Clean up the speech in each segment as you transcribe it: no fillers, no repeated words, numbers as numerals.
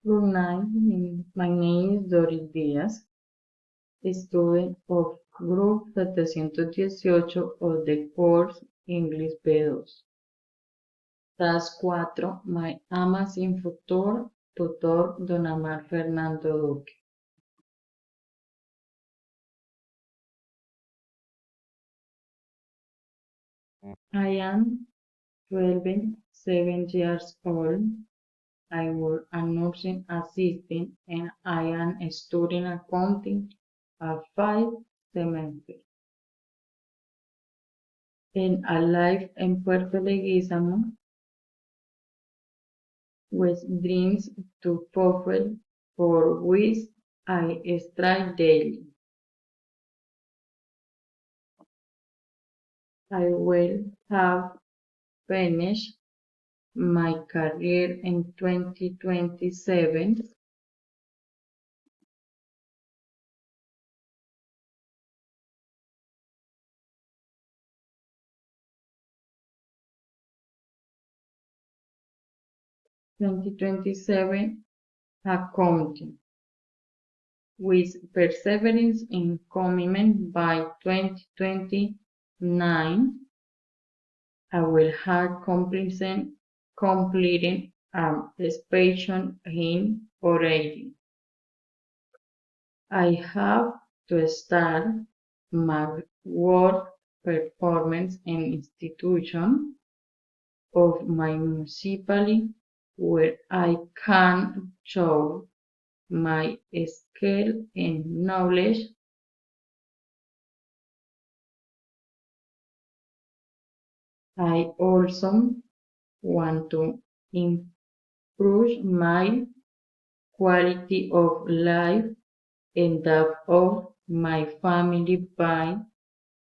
Good night. My name is Doris Díaz, student of Group 718 of the course English B2. Task 4. My ama sin futuro, tutor Don Amar Fernando Duque. I am 7 years old. I work as nursing assistant and I am studying accounting at 5 semesters. And I live in Puerto Leguízamo with dreams to fulfill, for which I strive daily. I will have finished my career in 2027. Accounting, with perseverance and commitment by 2029. I will have completing a special in already. I have to start my work performance in institution of my municipality where I can show my skill and knowledge. I also want to improve my quality of life and that of my family by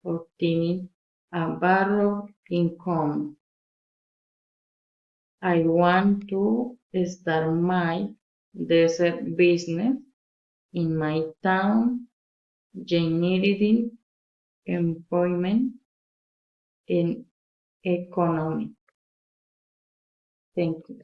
obtaining a better income. I want to start my desert business in my town, generating employment and economy. Thank you.